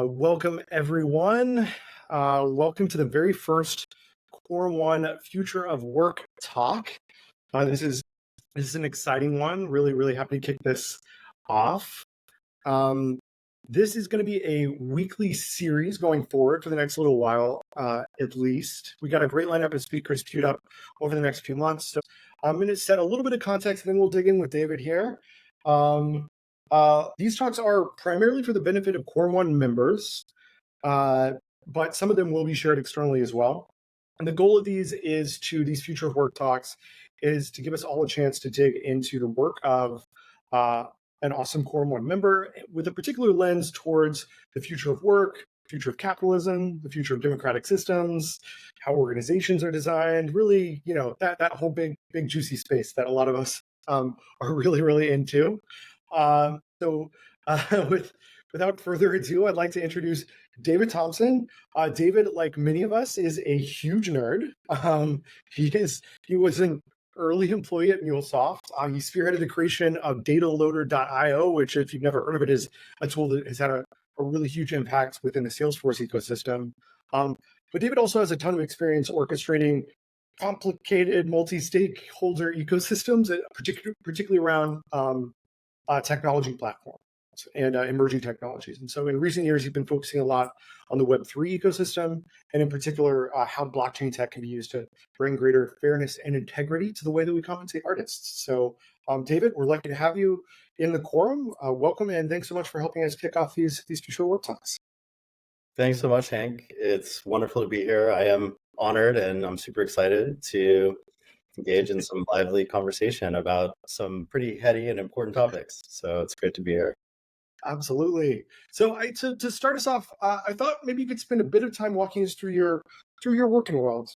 Welcome, everyone. Welcome to the very first Core One Future of Work talk. This is an exciting one. Really happy to kick this off. This is going to be a weekly series going forward for the next little while, at least. We got a great lineup of speakers queued up over the next few months. So I'm going to set a little bit of context, and then we'll dig in with David here. These talks are primarily for the benefit of Core One members, but some of them will be shared externally as well. And the goal of these future of work talks is to give us all a chance to dig into the work of an awesome Core One member with a particular lens towards the future of work, future of capitalism, the future of democratic systems, how organizations are designed, really, that whole big juicy space that a lot of us are really into. Without further ado, I'd like to introduce David Thomson. David, like many of us, is a huge nerd. He was an early employee at MuleSoft. He spearheaded the creation of dataloader.io, which, if you've never heard of it, is a tool that has had a really huge impact within the Salesforce ecosystem. But David also has a ton of experience orchestrating complicated multi-stakeholder ecosystems, particularly around technology platforms and emerging technologies. And so in recent years, he's been focusing a lot on the Web3 ecosystem, and in particular, how blockchain tech can be used to bring greater fairness and integrity to the way that we compensate artists. So David, we're lucky to have you in the quorum. Welcome, and thanks so much for helping us kick off these future work talks. Thanks so much, Hank. It's wonderful to be here. I am honored, and I'm super excited to engage in some lively conversation about some pretty heady and important topics. So it's great to be here. Absolutely. So to start us off, I thought maybe you could spend a bit of time walking us through your working world,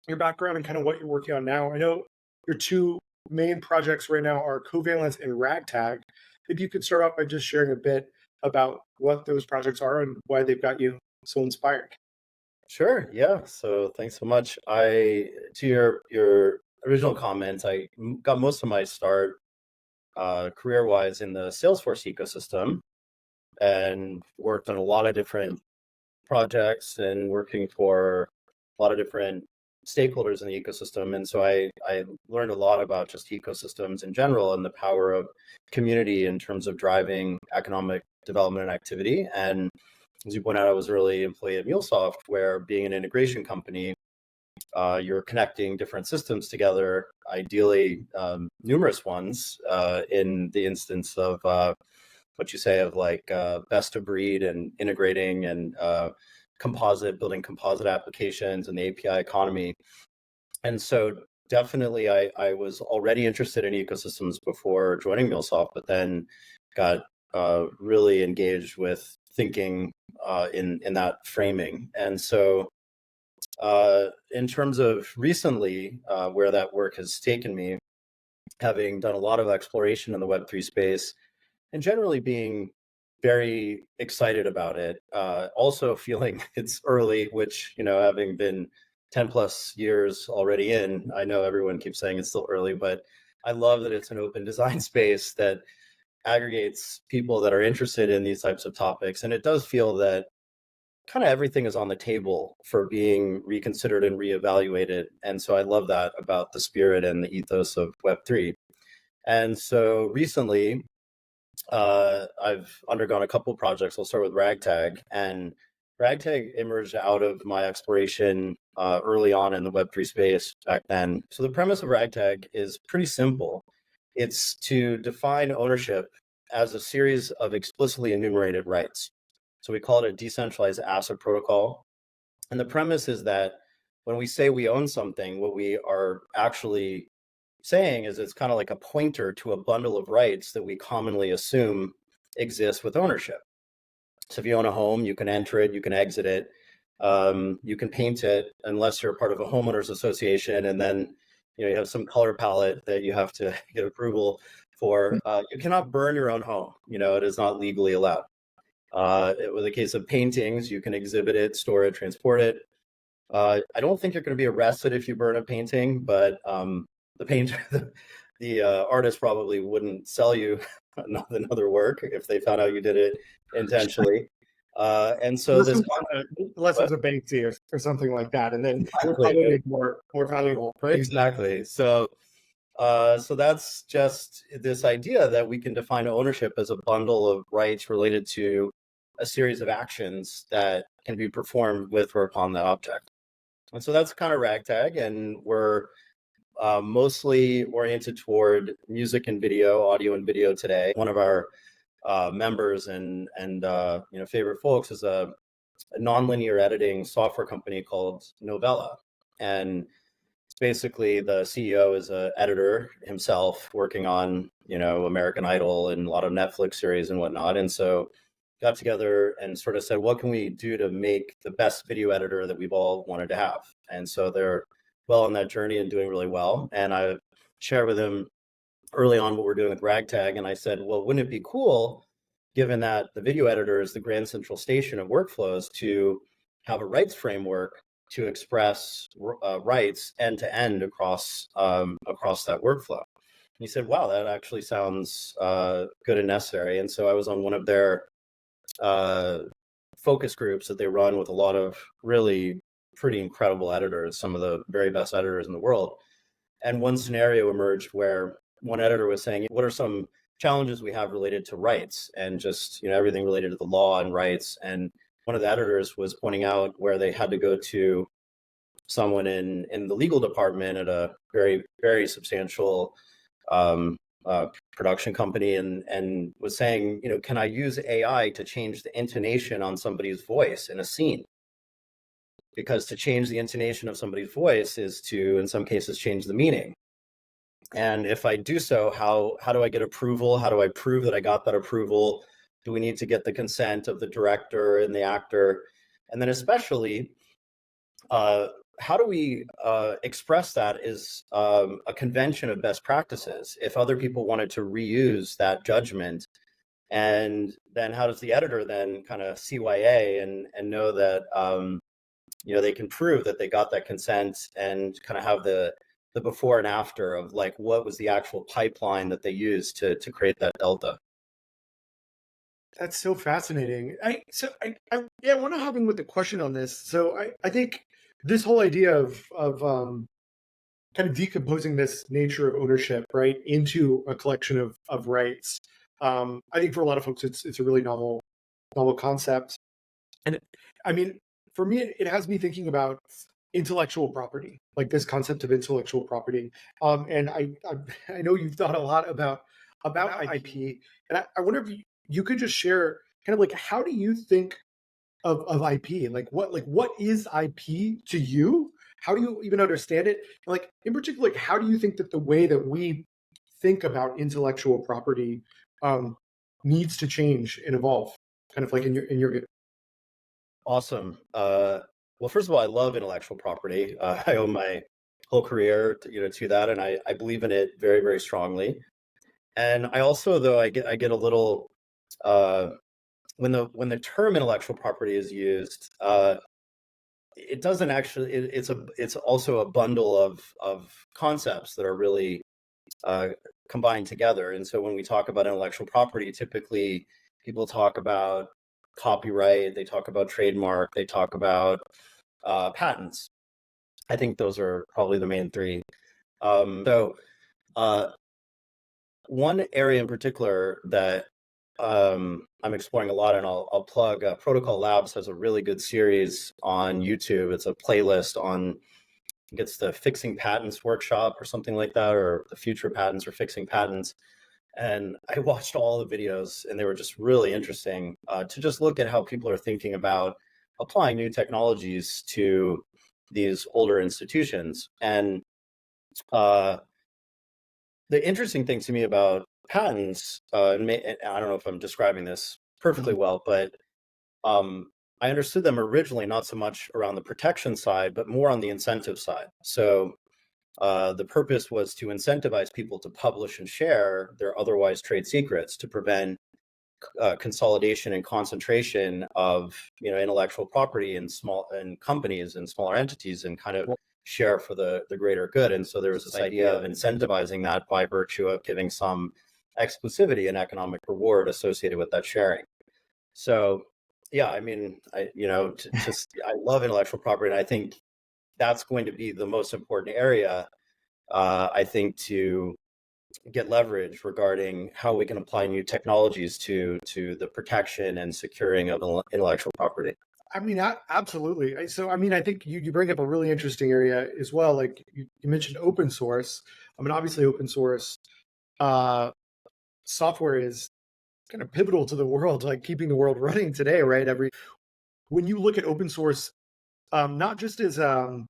your background, and kind of what you're working on now. I know your two main projects right now are Covalence and Ragtag. If you could start off by just sharing a bit about what those projects are and why they've got you so inspired. Sure. Yeah. So thanks so much. To your original comments, I got most of my start career-wise in the Salesforce ecosystem and worked on a lot of different projects and working for a lot of different stakeholders in the ecosystem. And so I learned a lot about just ecosystems in general and the power of community in terms of driving economic development and activity. And as you point out, I was an early employee at MuleSoft, where being an integration company, you're connecting different systems together, ideally numerous ones, in the instance of what you say of like best of breed and integrating and building composite applications and the API economy. And so definitely I was already interested in ecosystems before joining MuleSoft, but then got really engaged with thinking in that framing. And so in terms of recently, where that work has taken me, having done a lot of exploration in the Web3 space and generally being very excited about it, also feeling it's early, which, having been 10 plus years already in, I know everyone keeps saying it's still early, but I love that it's an open design space that aggregates people that are interested in these types of topics. And it does feel that kind of everything is on the table for being reconsidered and reevaluated. And so I love that about the spirit and the ethos of Web3. And so recently, I've undergone a couple of projects. I'll start with Ragtag. And Ragtag emerged out of my exploration early on in the Web3 space back then. So the premise of Ragtag is pretty simple. It's to define ownership as a series of explicitly enumerated rights. So we call it a decentralized asset protocol. And the premise is that when we say we own something, what we are actually saying is it's kind of like a pointer to a bundle of rights that we commonly assume exist with ownership. So if you own a home, you can enter it, you can exit it, you can paint it unless you're part of a homeowners association, and then you have some color palette that you have to get approval for. You cannot burn your own home. It is not legally allowed. With a case of paintings, you can exhibit it, store it, transport it. I don't think you're going to be arrested if you burn a painting, but the artist probably wouldn't sell you another work if they found out you did it intentionally. And so this unless it's a Banksy or something like that, and then we're exactly, probably more valuable, right? exactly. So that's just this idea that we can define ownership as a bundle of rights related to a series of actions that can be performed with or upon the object. And so that's kind of ragtag, and we're mostly oriented toward music and video, audio and video today. One of our members and favorite folks is a nonlinear editing software company called Novella, and basically the CEO is an editor himself working on American Idol and a lot of Netflix series and whatnot, and so got together and sort of said, what can we do to make the best video editor that we've all wanted to have? And so they're well on that journey and doing really well. And I shared with him early on what we're doing with Ragtag, and I said, well, wouldn't it be cool, given that the video editor is the grand central station of workflows, to have a rights framework to express rights end to end across that workflow? And he said, wow, that actually sounds good and necessary. And so I was on one of their focus groups that they run with a lot of really pretty incredible editors, some of the very best editors in the world. And one scenario emerged where one editor was saying, what are some challenges we have related to rights and just everything related to the law and rights? And one of the editors was pointing out where they had to go to someone in the legal department at a very, very substantial production company, and was saying, can I use AI to change the intonation on somebody's voice in a scene? Because to change the intonation of somebody's voice is to, in some cases, change the meaning. And if I do so, how do I get approval? How do I prove that I got that approval? Do we need to get the consent of the director and the actor? And then especially, how do we express that as a convention of best practices if other people wanted to reuse that judgment? And then how does the editor then kind of CYA and know that they can prove that they got that consent, and kind of have the before and after of like what was the actual pipeline that they used to create that delta? That's so fascinating. I want to hop in with the question on this. So I think this whole idea of kind of decomposing this nature of ownership, right, into a collection of rights. I think for a lot of folks, it's a really novel concept. And I mean, for me, it has me thinking about intellectual property, like this concept of intellectual property. And I know you've thought a lot about IP, and I wonder if you could just share kind of like, how do you think of IP? Like what is IP to you? How do you even understand it? Like in particular, like how do you think that the way that we think about intellectual property needs to change and evolve? Kind of like in your Awesome. Well, first of all, I love intellectual property. I owe my whole career to that, and I believe in it very, very strongly. And I also, though, I get a little when the term intellectual property is used, it doesn't actually. It's also a bundle of concepts that are really combined together. And so when we talk about intellectual property, typically people talk about copyright, they talk about trademark, they talk about patents. I think those are probably the main three. So one area in particular that I'm exploring a lot, and I'll plug Protocol Labs has a really good series on YouTube. It's a playlist on, I think it's the Fixing Patents workshop or something like that, or the Future Patents or Fixing Patents. And I watched all the videos, and they were just really interesting to just look at how people are thinking about applying new technologies to these older institutions. And the interesting thing to me about patents, and I don't know if I'm describing this perfectly well, but I understood them originally not so much around the protection side, but more on the incentive side. So the purpose was to incentivize people to publish and share their otherwise trade secrets to prevent consolidation and concentration of intellectual property in companies and smaller entities, and kind of share for the greater good. And so there was this idea of incentivizing that by virtue of giving some exclusivity and economic reward associated with that sharing. So Yeah, I mean, I love intellectual property, and I think that's going to be the most important area. I think to get leverage regarding how we can apply new technologies to the protection and securing of intellectual property. I mean, absolutely. So, I mean, I think you bring up a really interesting area as well. Like you mentioned open source. I mean, obviously, open source uh, software is kind of pivotal to the world, like keeping the world running today, right? When you look at open source, not just as a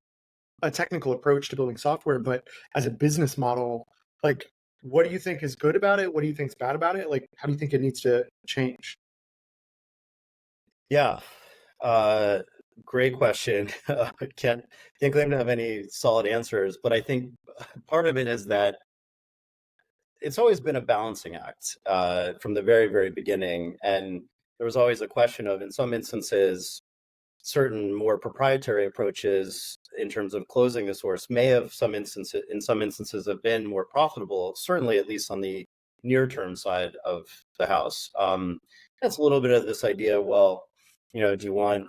technical approach to building software, but as a business model, like what do you think is good about it? What do you think is bad about it? Like, how do you think it needs to change? Yeah, uh, great question. I can't claim to have any solid answers, but I think part of it is that it's always been a balancing act from the very, very beginning, and there was always a question of, in some instances, certain more proprietary approaches in terms of closing the source may have in some instances have been more profitable, certainly at least on the near term side of the house. That's a little bit of this idea, well, do you want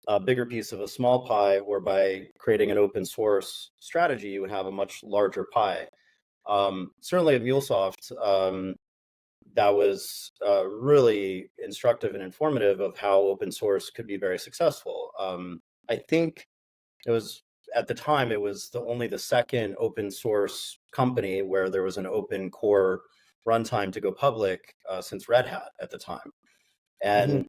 a bigger piece of a small pie, or by creating an open source strategy you would have a much larger pie? Certainly at MuleSoft, that was really instructive and informative of how open source could be very successful. I think it was at the time it was only the second open source company where there was an open core runtime to go public since Red Hat at the time, Mhm.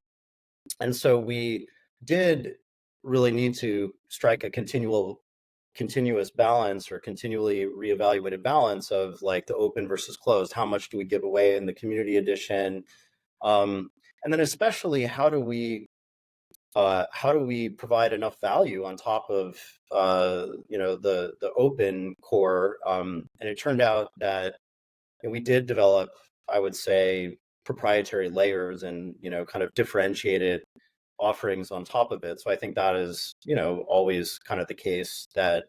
and so we did really need to strike a continuous balance, or continually reevaluated balance of like the open versus closed. How much do we give away in the community edition? Um, and then especially how do we provide enough value on top of the open core? And it turned out that we did develop, I would say, proprietary layers and kind of differentiated offerings on top of it. So I think that is always kind of the case, that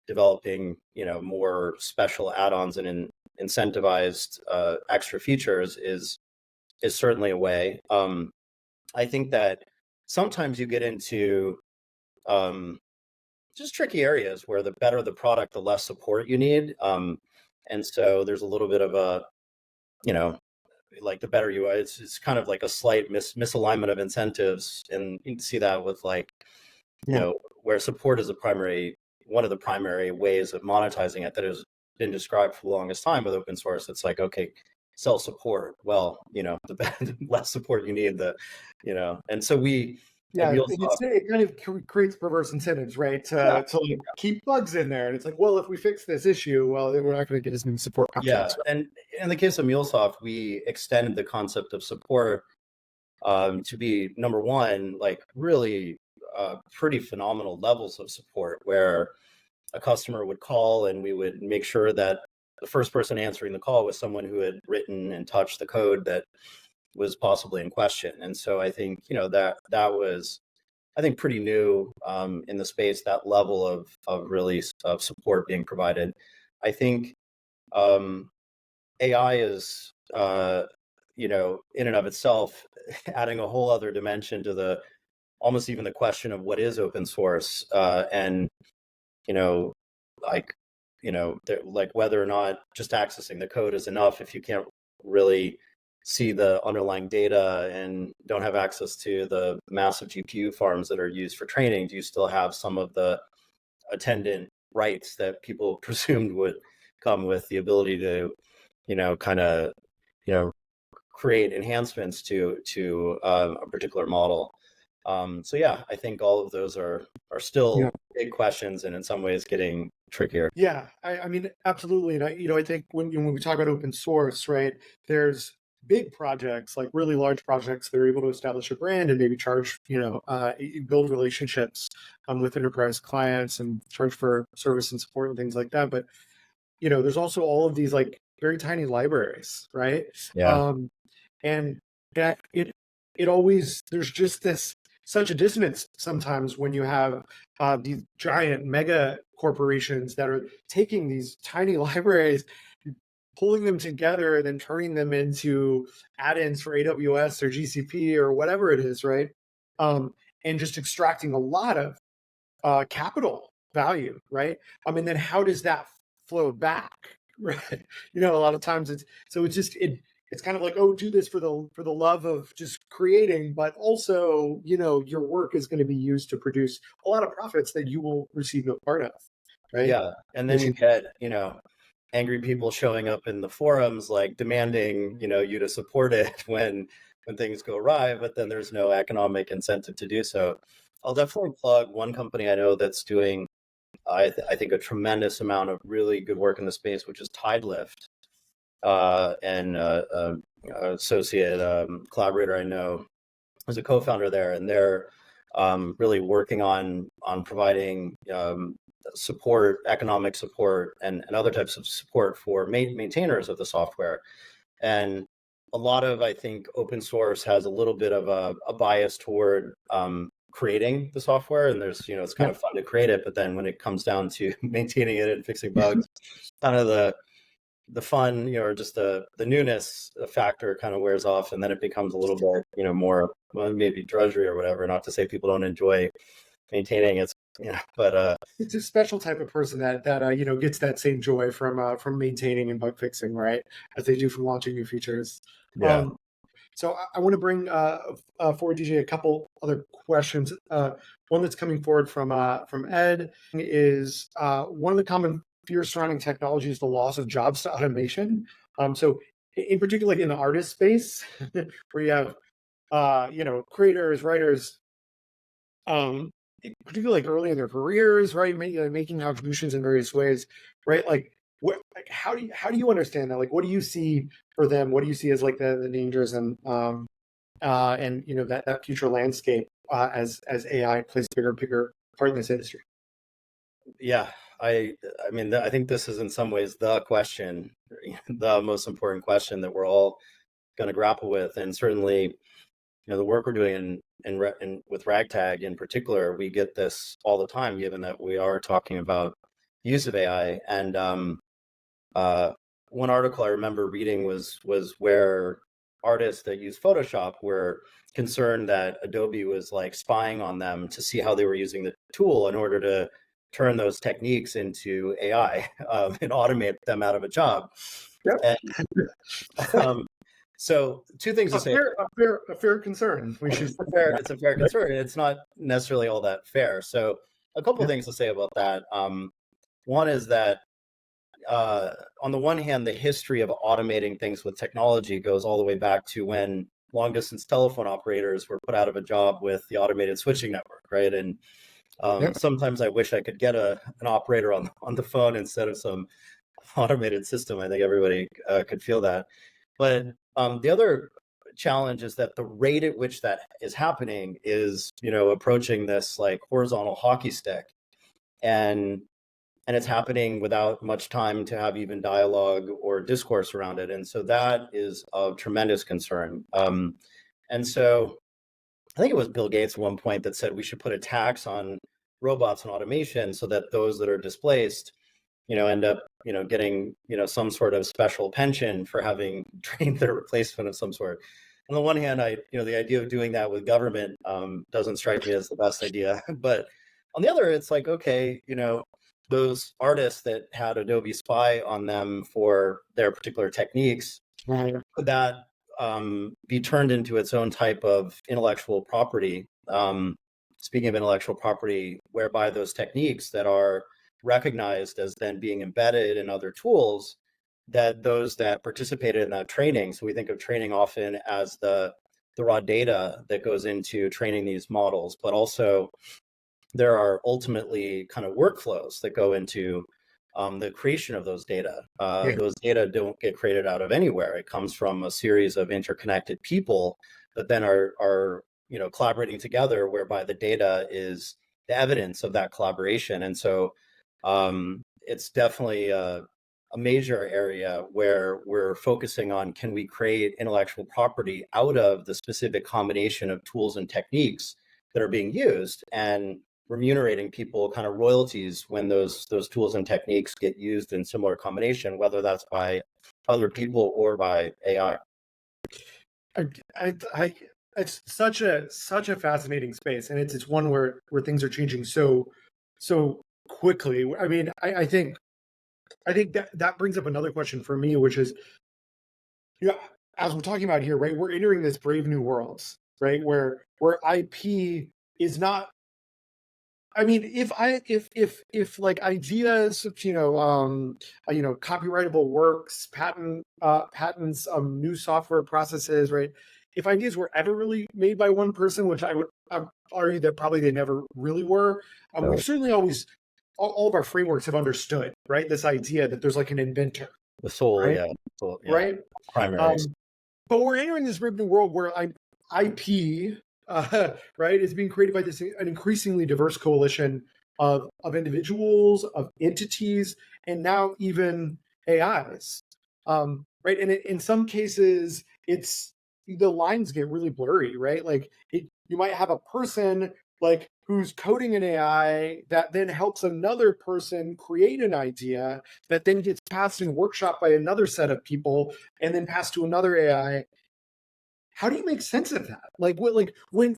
developing more special add-ons and incentivized extra features is certainly a way. I think that sometimes you get into um, just tricky areas where the better the product, the less support you need. And so there's a little bit of a, you know, like the better you are, it's kind of like a slight misalignment of incentives. And you can see that with like, Yeah. where support is one of the primary ways of monetizing it that has been described for the longest time with open source. It's like, okay, sell support. Well, the less support you need, and so we at Yeah, and MuleSoft, it kind of creates perverse incentives, right? yeah, To like keep bugs in there, and it's like, well, if we fix this issue, well, then we're not going to get as many support yeah. options. And in the case of MuleSoft, we extended the concept of support to be, number one, like really pretty phenomenal levels of support, where a customer would call and we would make sure that the first person answering the call was someone who had written and touched the code that was possibly in question. And so I think that was, I think, pretty new in the space, that level of really of support being provided. I think um, AI is in and of itself adding a whole other dimension to the almost even the question of what is open source, and you know like like whether or not just accessing the code is enough if you can't really see the underlying data and don't have access to the massive GPU farms that are used for training. Do you still have some of the attendant rights that people presumed would come with the ability to kind of you know create enhancements to a particular model? So yeah, I think all of those are Yeah. still big questions, and in some ways getting trickier. Yeah, I mean, absolutely. And I think when we talk about open source, right, there's big projects, like really large projects that are able to establish a brand and maybe charge, build relationships with enterprise clients and charge for service and support and things like that. But, there's also all of these like very tiny libraries, right? Yeah. Um, and that it always, there's just this such a dissonance sometimes when you have these giant mega corporations that are taking these tiny libraries, pulling them together and then turning them into add-ins for AWS or GCP or whatever it is, right? And just extracting a lot of capital value, right? And then how does that flow back, right? A lot of times it's kind of like, oh, do this for the love of just creating, but also, your work is going to be used to produce a lot of profits that you will receive no part of, right? Yeah. And then you get, angry people showing up in the forums, like demanding, you to support it when things go awry, but then there's no economic incentive to do so. I'll definitely plug one company I know that's doing, I think, a tremendous amount of really good work in the space, which is Tidelift. And associate collaborator I know is a co-founder there, and they're really working on providing support, economic support, and other types of support for maintainers of the software. And a lot of, I think, open source has a little bit of a bias toward creating the software, and there's, it's kind of fun to create it, but then when it comes down to maintaining it and fixing bugs, kind of the fun, or just the newness factor kind of wears off, and then it becomes a little bit, more, well, maybe drudgery or whatever. Not to say people don't enjoy maintaining it, but it's a special type of person that gets that same joy from maintaining and bug fixing, right, as they do from launching new features. yeah. So I want to bring forward, DJ, a couple other questions. One that's coming forward from Ed is one of the common fears surrounding technology is the loss of jobs to automation. So in particular, like in the artist space, where you have creators, writers, particularly like early in their careers, right, making contributions in various ways, right? Like, how do you understand that? Like, what do you see for them? What do you see as like the dangers and that future landscape as AI plays a bigger part in this industry? Yeah, I mean, I think this is in some ways the question, the most important question that we're all going to grapple with, and certainly, the work we're doing with Ragtag in particular, we get this all the time, given that we are talking about use of AI. And one article I remember reading was where artists that use Photoshop were concerned that Adobe was like spying on them to see how they were using the tool in order to turn those techniques into AI and automate them out of a job. Yep. And so two things to say. A fair concern. It's a fair concern. It's not necessarily all that fair. So a couple things to say about that. One is that on the one hand, the history of automating things with technology goes all the way back to when long distance telephone operators were put out of a job with the automated switching network, right? And sometimes I wish I could get an operator on the phone instead of some automated system. I think everybody could feel that. But the other challenge is that the rate at which that is happening is, approaching this like horizontal hockey stick, and it's happening without much time to have even dialogue or discourse around it. And so that is of tremendous concern. And so I think it was Bill Gates at one point that said we should put a tax on robots and automation so that those that are displaced, end up, getting, some sort of special pension for having trained their replacement of some sort. On the one hand, the idea of doing that with government doesn't strike me as the best idea. But on the other, it's like, okay, those artists that had Adobe spy on them for their particular techniques, could that be turned into its own type of intellectual property? Speaking of intellectual property, whereby those techniques that are recognized as then being embedded in other tools, that those that participated in that training, so we think of training often as the raw data that goes into training these models, but also there are ultimately kind of workflows that go into the creation of those data. Those data don't get created out of anywhere. It comes from a series of interconnected people that then are collaborating together, whereby the data is the evidence of that collaboration. And so it's definitely a major area where we're focusing on, can we create intellectual property out of the specific combination of tools and techniques that are being used, and remunerating people kind of royalties when those tools and techniques get used in similar combination, whether that's by other people or by AI. I it's such a fascinating space, and it's one where things are changing so quickly. I mean, I think that brings up another question for me, which is, as we're talking about here, right? We're entering this brave new world, right? Where IP is not. I mean, if like ideas, copyrightable works, patents, new software processes, right? If ideas were ever really made by one person, which I would argue that probably they never really were, we've certainly always all of our frameworks have understood, right? This idea that there's like an inventor, The soul, right? yeah, soul, yeah, Right. primaries. Um, but we're entering this brave new world where IP, right, is being created by an increasingly diverse coalition of individuals, of entities, and now even AIs. Right, and in some cases, it's the lines get really blurry, right? Like you might have a person like who's coding an AI that then helps another person create an idea that then gets passed in workshop by another set of people and then passed to another AI. How do you make sense of that? Like what, like when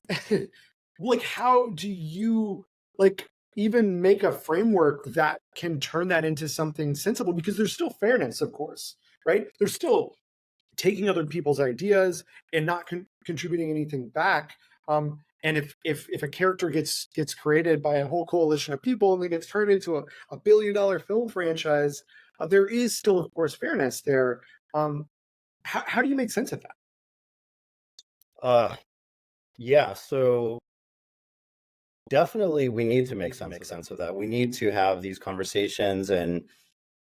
like how do you like even make a framework that can turn that into something sensible? Because there's still fairness, of course, right? There's still taking other people's ideas and not contributing anything back. And if a character gets created by a whole coalition of people and then gets turned into a $1 billion film franchise, there is still, of course, fairness there. How do you make sense of that? Uh, yeah, so definitely we need to make sense of that. We need to have these conversations and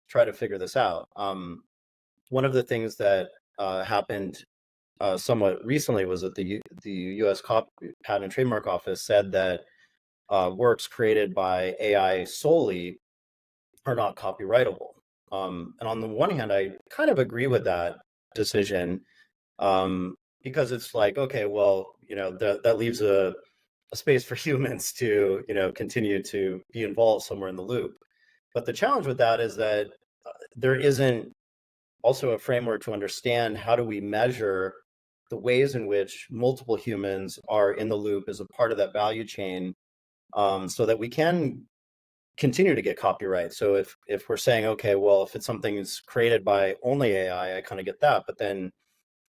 try to figure this out. One of the things that happened somewhat recently was that the U.S. Patent and Trademark Office said that works created by AI solely are not copyrightable. And on the one hand, I kind of agree with that decision, because it's like, okay, well, that leaves a space for humans to, continue to be involved somewhere in the loop. But the challenge with that is that there isn't also a framework to understand how do we measure the ways in which multiple humans are in the loop as a part of that value chain, so that we can continue to get copyright. So if we're saying, okay, well, if it's something that's created by only AI, I kind of get that. But then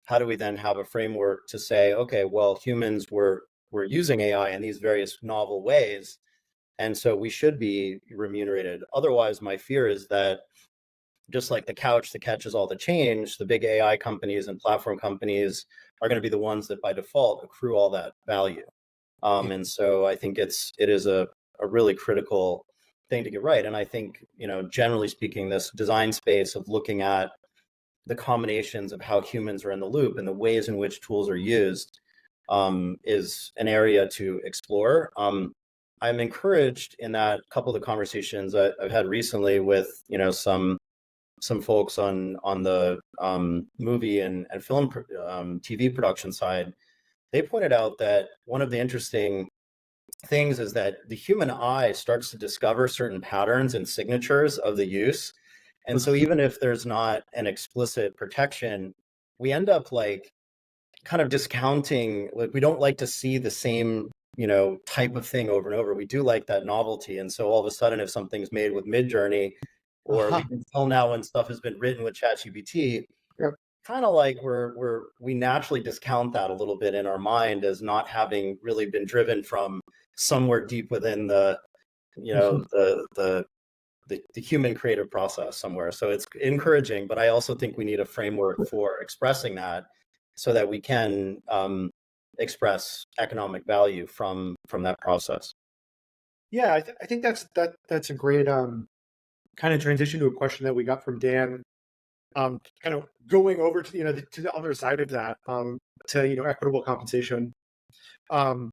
how do we then have a framework to say, okay, well, humans were using AI in these various novel ways, and so we should be remunerated. Otherwise, my fear is that just like the couch that catches all the change, the big AI companies and platform companies are going to be the ones that by default accrue all that value. And so I think it is a really critical thing to get right. And I think, generally speaking, this design space of looking at the combinations of how humans are in the loop and the ways in which tools are used, is an area to explore. I'm encouraged in that couple of the conversations that I've had recently with, some folks on the movie and film TV production side. They pointed out that one of the interesting things is that the human eye starts to discover certain patterns and signatures of the use. And so even if there's not an explicit protection, we end up like kind of discounting, like we don't like to see the same, type of thing over and over. We do like that novelty. And so all of a sudden, if something's made with Midjourney, or we can tell now when stuff has been written with ChatGPT, Yep. kind of like we naturally discount that a little bit in our mind as not having really been driven from somewhere deep within the, the human creative process somewhere. So it's encouraging, but I also think we need a framework for expressing that so that we can express economic value from that process. Yeah, I think that's a great kind of transition to a question that we got from Dan. Kind of going over to to the other side of that, to equitable compensation. Um,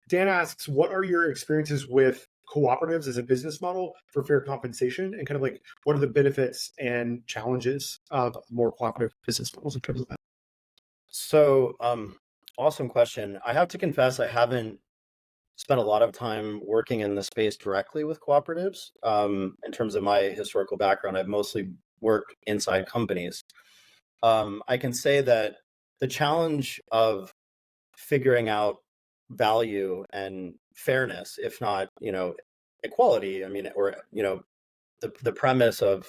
Dan asks, what are your experiences with cooperatives as a business model for fair compensation, and kind of like what are the benefits and challenges of more cooperative business models in terms of that? So, awesome question. I have to confess, I haven't spent a lot of time working in the space directly with cooperatives. In terms of my historical background, I've mostly work inside companies. I can say that the challenge of figuring out value and fairness, if not, equality, or, the premise of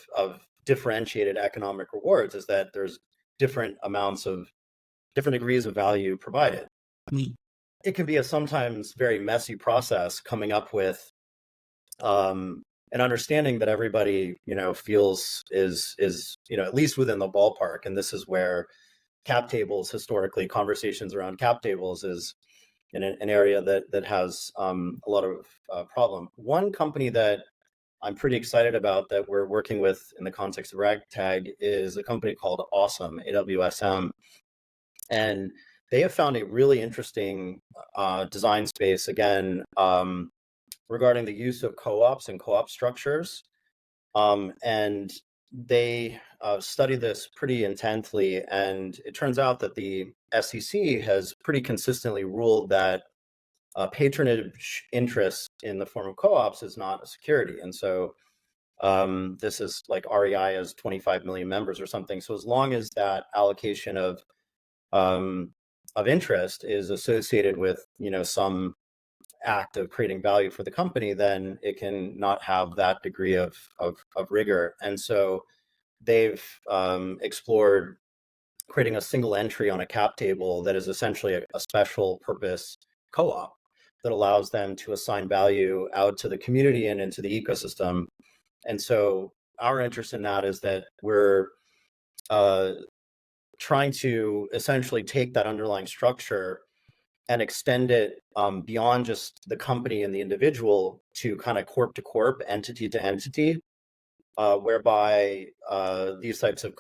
differentiated economic rewards is that there's different degrees of value provided. It can be a sometimes very messy process coming up with an understanding that everybody, feels is, at least within the ballpark. And this is where cap tables, historically, conversations around cap tables is an area that has a lot of problem. One company that I'm pretty excited about that we're working with in the context of ragtag is a company called Awesome, AWSM. And they have found a really interesting design space, again, regarding the use of co-ops and co-op structures. And they study this pretty intently. And it turns out that the SEC has pretty consistently ruled that patronage interest in the form of co-ops is not a security. And so this is like REI has 25 million members or something. So as long as that allocation of interest is associated with, some act of creating value for the company, then it can not have that degree of rigor. And so they've explored creating a single entry on a cap table that is essentially a special purpose co-op that allows them to assign value out to the community and into the ecosystem. And so our interest in that is that we're trying to essentially take that underlying structure and extend it beyond just the company and the individual to kind of corp to corp, entity to entity, whereby these types of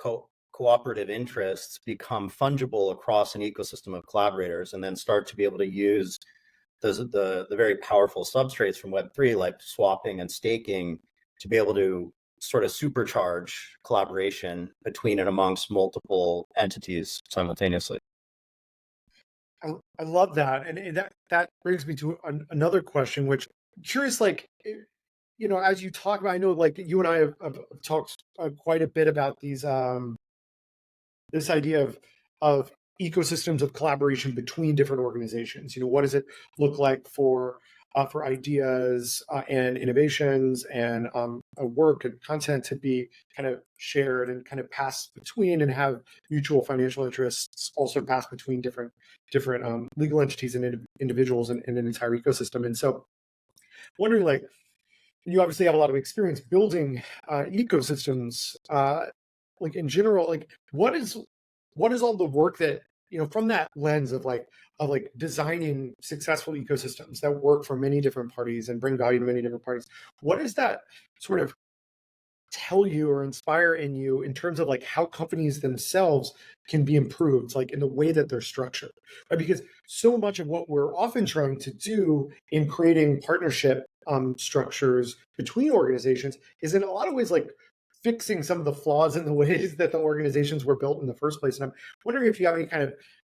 cooperative interests become fungible across an ecosystem of collaborators, and then start to be able to use the very powerful substrates from Web3, like swapping and staking, to be able to sort of supercharge collaboration between and amongst multiple entities simultaneously. I love that, and that brings me to another question, which I'm curious, like, as you talk about, I know, like, you and I have talked quite a bit about these this idea of ecosystems of collaboration between different organizations. What does it look like for ideas and innovations and work and content to be kind of shared and kind of passed between, and have mutual financial interests also pass between different legal entities and individuals in an entire ecosystem. And so, wondering, like, you obviously have a lot of experience building ecosystems. Like, in general, like, what is all the work that, from that lens of designing successful ecosystems that work for many different parties and bring value to many different parties? What does that sort of tell you or inspire in you in terms of, like, how companies themselves can be improved, like, in the way that they're structured, right? Because so much of what we're often trying to do in creating partnership structures between organizations is, in a lot of ways, like, fixing some of the flaws in the ways that the organizations were built in the first place. And I'm wondering if you have any kind of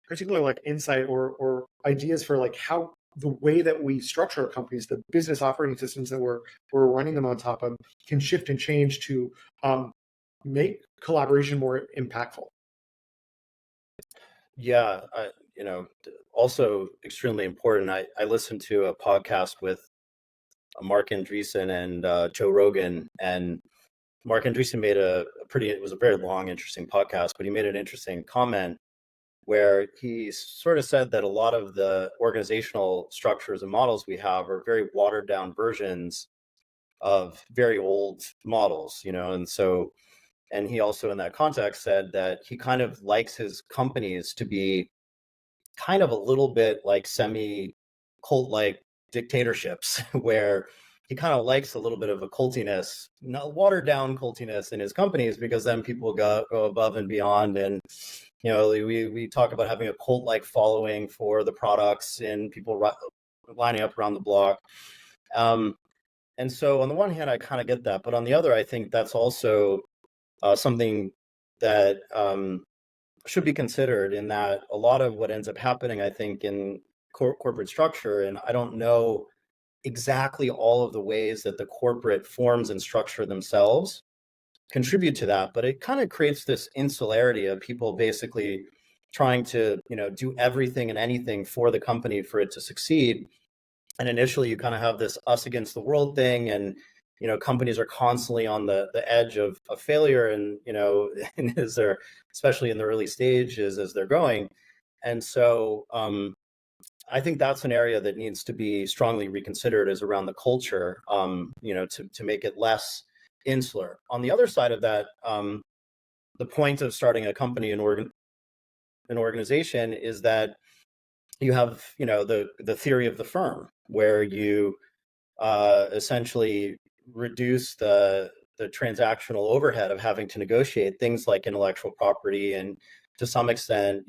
particular, like, insight or ideas for, like, how the way that we structure our companies, the business operating systems that we're running them on top of, can shift and change to make collaboration more impactful. Yeah, also extremely important. I listened to a podcast with Mark Andreessen and Joe Rogan, and Mark Andreessen made it was a very long, interesting podcast, but he made an interesting comment where he sort of said that a lot of the organizational structures and models we have are very watered down versions of very old models, and he also in that context said that he kind of likes his companies to be kind of a little bit like semi cult like dictatorships where he kind of likes a little bit of a cultiness, not watered down cultiness in his companies, because then people go above and beyond. And, we talk about having a cult like following for the products and people lining up around the block. And so on the one hand, I kind of get that. But on the other, I think that's also something that should be considered, in that a lot of what ends up happening, I think, in corporate structure, and I don't know exactly all of the ways that the corporate forms and structure themselves, contribute to that, but it kind of creates this insularity of people basically trying to, do everything and anything for the company for it to succeed. And initially you kind of have this us against the world thing, and companies are constantly on the edge of failure, and and as they're, especially in the early stages as they're growing. And so I think that's an area that needs to be strongly reconsidered, is around the culture, to make it less insular. On the other side of that, the point of starting a company and an organization is that you have, the theory of the firm, where you essentially reduce the transactional overhead of having to negotiate things like intellectual property, and to some extent,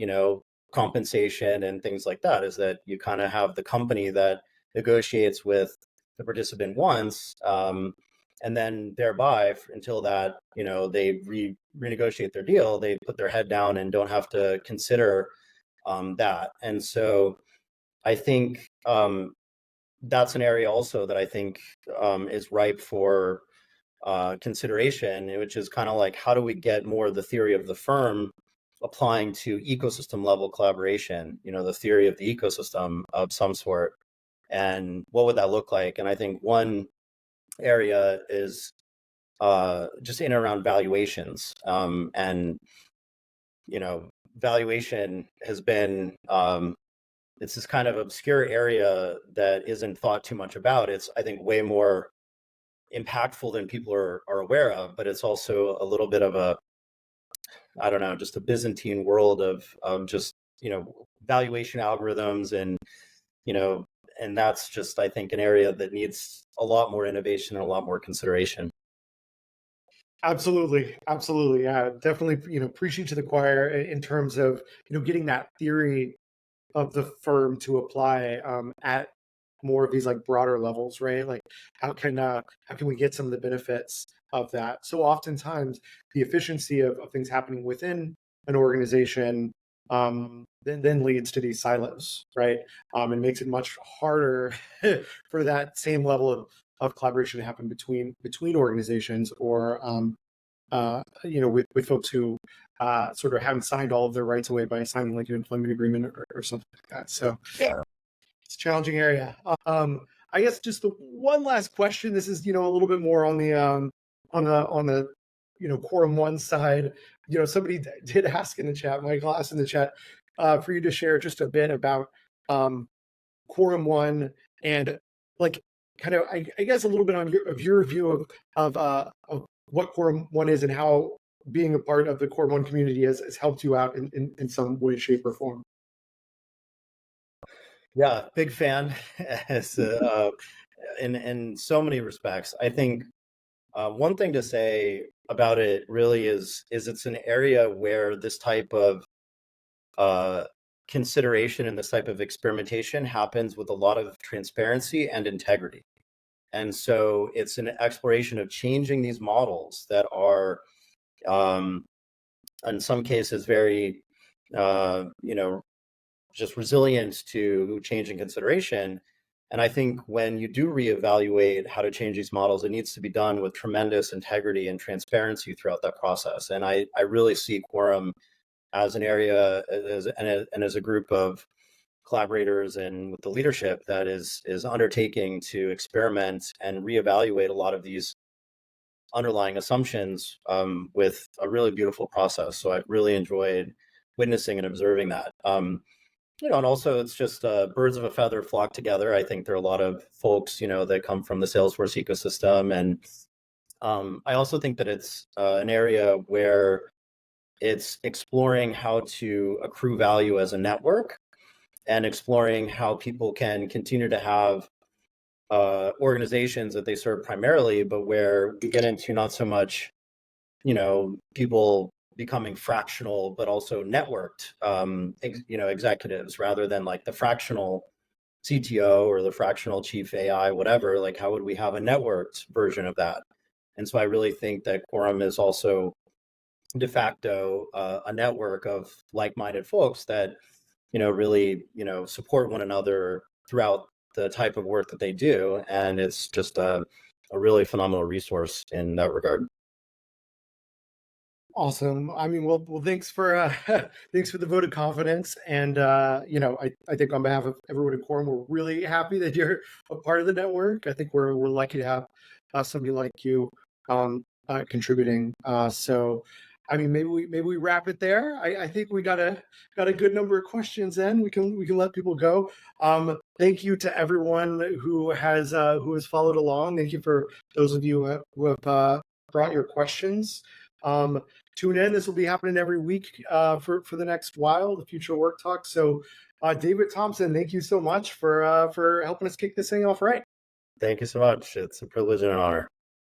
compensation and things like that. Is that you kind of have the company that negotiates with the participant once, and then thereby until that, they renegotiate their deal, they put their head down and don't have to consider that. And so I think that's an area also that I think is ripe for consideration, which is kind of like, how do we get more of the theory of the firm applying to ecosystem level collaboration, the theory of the ecosystem of some sort, and what would that look like? And I think one area is just in and around valuations, and valuation has been it's this kind of obscure area that isn't thought too much about. It's, I think, way more impactful than people are aware of, but it's also a little bit of a, I don't know, just a Byzantine world of just, valuation algorithms, and, and that's just, I think, an area that needs a lot more innovation and a lot more consideration. Absolutely. Absolutely. Yeah, definitely, preaching to the choir in terms of, getting that theory of the firm to apply at more of these like broader levels, right? Like how can we get some of the benefits of that? So oftentimes the efficiency of things happening within an organization then leads to these silos, right? And makes it much harder for that same level of collaboration to happen between organizations, or with folks who sort of haven't signed all of their rights away by signing like an employment agreement or something like that. So Yeah. it's a challenging area. I guess just the one last question. This is, a little bit more on the Quorum One side. Somebody did ask in the chat, Michael asked in the chat, for you to share just a bit about Quorum One, and like kind of, I guess, a little bit on your view of what Quorum One is, and how being a part of the Quorum One community has helped you out in some way, shape, or form. Yeah, big fan. As, in so many respects. I think one thing to say about it really is it's an area where this type of consideration and this type of experimentation happens with a lot of transparency and integrity. And so it's an exploration of changing these models that are, in some cases, very, just resilient to changing consideration. And I think when you do reevaluate how to change these models, it needs to be done with tremendous integrity and transparency throughout that process. And I really see Quorum as an area, and as a group of collaborators and with the leadership that is undertaking to experiment and reevaluate a lot of these underlying assumptions, with a really beautiful process. So I've really enjoyed witnessing and observing that. And also it's just birds of a feather flock together. I think there are a lot of folks, that come from the Salesforce ecosystem. And I also think that it's an area where it's exploring how to accrue value as a network, and exploring how people can continue to have organizations that they serve primarily, but where we get into not so much, people becoming fractional, but also networked, executives, rather than like the fractional CTO or the fractional chief AI, whatever. Like, how would we have a networked version of that? And so I really think that Quorum is also de facto a network of like-minded folks that, really, support one another throughout the type of work that they do. And it's just a really phenomenal resource in that regard. Awesome. I mean, well, thanks for thanks for the vote of confidence, and I think on behalf of everyone at Quorum, we're really happy that you're a part of the network. I think we're lucky to have somebody like you contributing. So, I mean, maybe we wrap it there. I think we got a good number of questions in. We can let people go. Thank you to everyone who has followed along. Thank you for those of you who have brought your questions. Tune in. This will be happening every week for the next while, the Future Work Talk. So, David Thomson, thank you so much for helping us kick this thing off right. Thank you so much. It's a privilege and an honor.